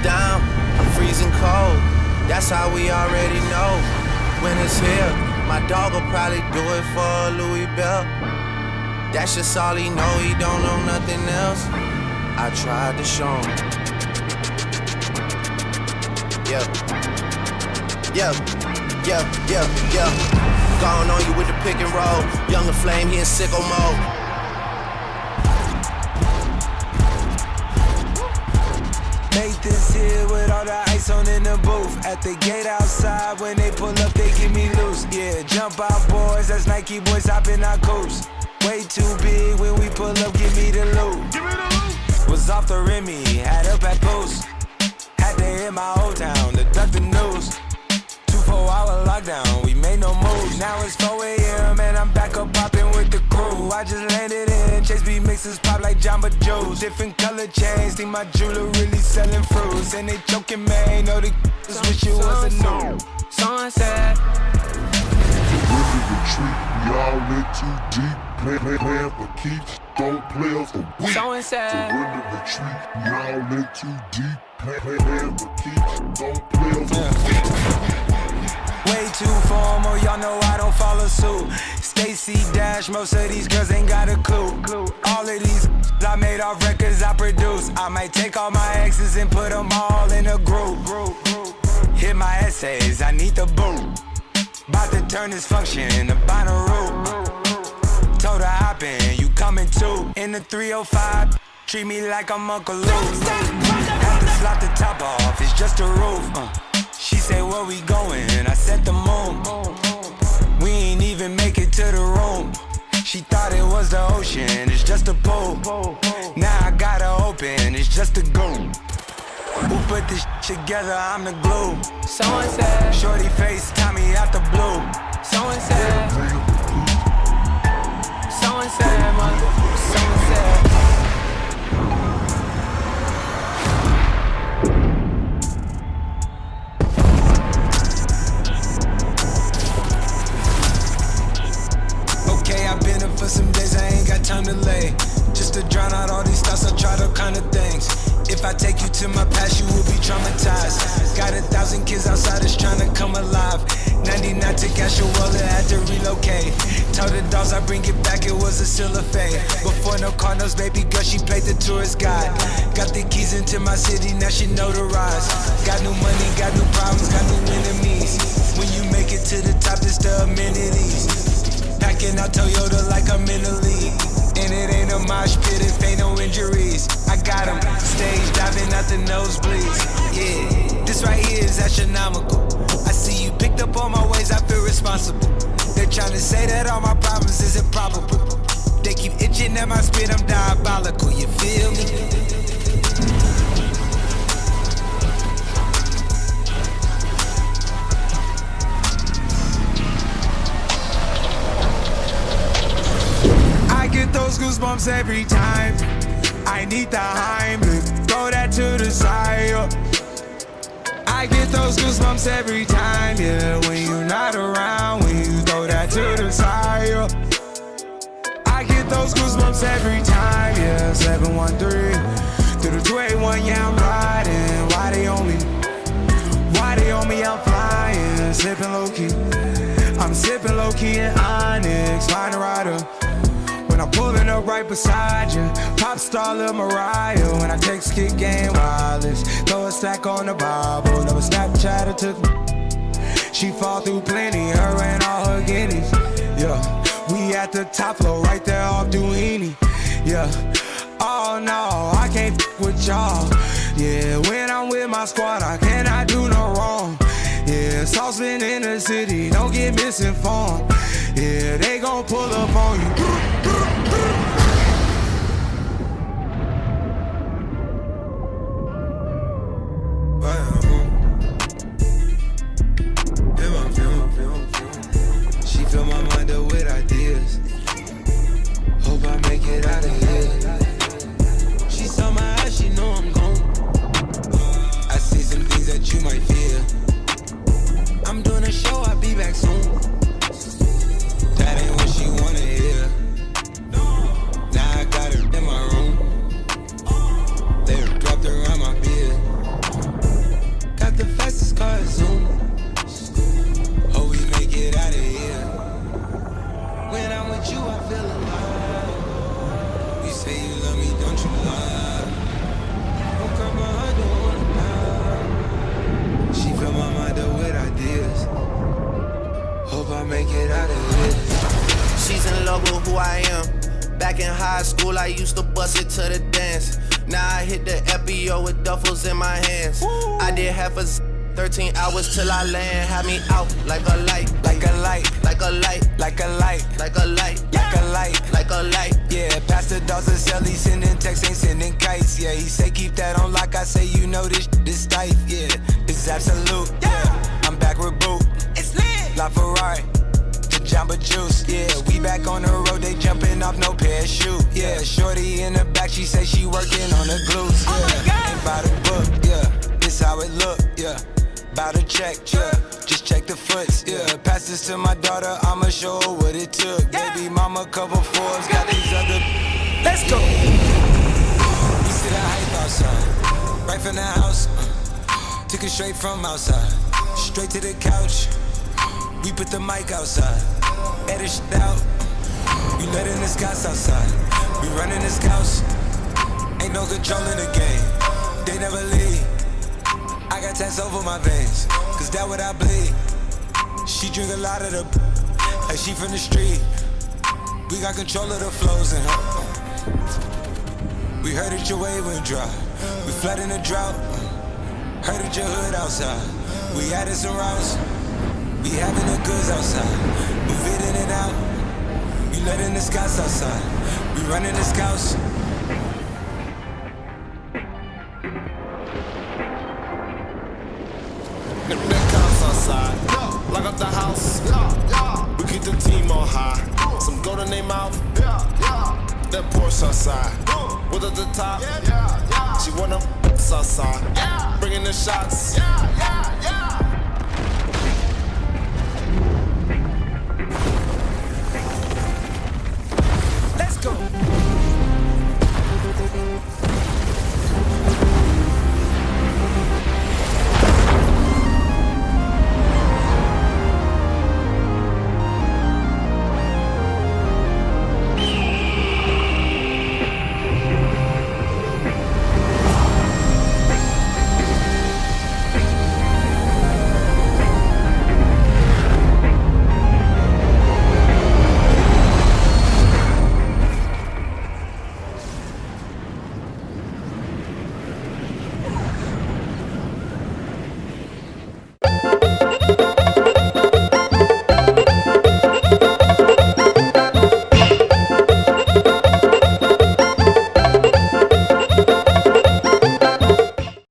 down, I'm freezing cold. That's how we already know when it's here. My dog will probably do it for Louis Bell. That's just all he know, he don't know nothing else. I tried to show him. Yeah. Going on you with the pick and roll. Younger Flame, he in sicko mode. Make this here with all the ice on in the booth. At the gate outside, when they pull up, they get me loose. Yeah, jump out boys, that's Nike boys hopping our coast. Way too big when we pull up, give me the loot. Was off the Remy, had up at post. Had to hit my old town to duck the news. 24-hour lockdown, we made no moves. Now it's 4 a.m. and I'm back up popping with the crew. I just landed in, Chase B mixes pop like Jamba Joe's. Different color chains, think my jeweler really selling fruits. And they joking, man, know the just wish it was a new. Sunset. Surrender retreat, we all in too deep. Playing for keeps, don't play us for weak. Surrender retreat, we all in too deep. Playing for keeps, don't play us for weak. Way too formal, y'all know I don't follow suit. Stacy Dash, most of these girls ain't got a clue. All of these I made off records I produce. I might take all my exes and put them all in a group. Hit my essays, I need the boot. About to turn this function into Bonnaroo. Told her hop in, you coming too. In the 305, treat me like I'm Uncle Luke. Have to slot the top off, it's just a roof. She say where we going, I said the moon. We ain't even make it to the room. She thought it was the ocean, it's just a pool. Now I gotta open, it's just a goon. Who put this together, I'm the glue. Someone said, shorty face, Tommy out the blue. Someone said, someone said, mother, someone said. Okay, I've been up for some days, I ain't got time to lay. Just to drown out all these thoughts, I tried all kind of things. If I take you to my past, you will be traumatized. Got 1,000 kids outside that's trying to come alive. 99 to Cashewola, had to relocate. Told the dogs I bring it back, it was a still a fate. Before no Cardinals, baby girl, she played the tourist guide. Got the keys into my city, now she notarized. Got new money, got new problems, got new enemies. When you make it to the top, it's the amenities. Packing out Toyota like I'm in the league. And it ain't a mosh pit if ain't no injuries. I got 'em stage diving out the nosebleeds. Yeah, this right here is astronomical. I see you picked up on my ways, I feel responsible. They're trying to say that all my problems is improbable. They keep itching at my spit, I'm diabolical, you feel me? I get those goosebumps every time. I need the Heimlich, throw that to the side. I get those goosebumps every time, yeah. When you're not around, when you throw that to the side. I get those goosebumps every time, yeah. 713 through the 281, yeah, I'm riding. Why they on me? Why they on me? I'm flying, sipping low key. I'm sipping low key in Onyx, find a rider. When I'm pulling up right beside you, pop star Lil Mariah. When I text kick game wireless, throw a stack on the Bible. Never Snapchat or took me. She fall through plenty, her and all her guineas. Yeah, we at the top floor, right there off Duini. Yeah, oh no, I can't with y'all. Yeah, when I'm with my squad, I cannot do no wrong. Yeah, saucepan in the city, don't get misinformed. Yeah, they gon' pull up on you. She fill my mind up with ideas. Hope I make it out of here. She saw my eyes, she know I'm gone. I see some things that you might fear. I'm doing a show, I'll be back soon. That ain't what she wanna hear. who I am. Back in high school, I used to bust it to the dance. Now I hit the FBO with duffels in my hands. I did half a 13 hours till I land. Had me out like a light, Like a light, like a light, like a light, like a light, like a light. like a light. Yeah, Pastor Dawson sell, he sending texts, ain't sending kites. Yeah, he say keep that on lock. I say you know this tight. Yeah, it's absolute. Yeah, I'm back with Boot. It's lit. La Ferrari, the Jamba Juice. Yeah, we back on the road. They jumping off no parachute. Yeah, shorty in the back. She say she working on the glutes. Yeah, ain't by the book. Yeah, this how it look. Yeah. About to check, yeah. Just check the foots, yeah. Pass this to my daughter, I'ma show her what it took. Baby mama cover Forbes, got these other. Let's go. We see the hype outside, right from the house. Took it straight from outside, straight to the couch. We put the mic outside, edit shit out. We letting the scouts outside, we running the scouts. Ain't no control in the game, they never leave. I got tats over my veins, cause that what I bleed. She drink a lot of the like she from the street. We got control of the flows in her. We heard that your wave went dry. We flooding the drought. Heard that your hood outside. We added some routes. We having the goods outside. Move it in and out. We letting the scouts outside. We running the scouts. That cops outside, lock up the house. We keep the team on high. Some gold in their mouth. That Porsche outside, with at the top. She wanna outside, bringing the shots.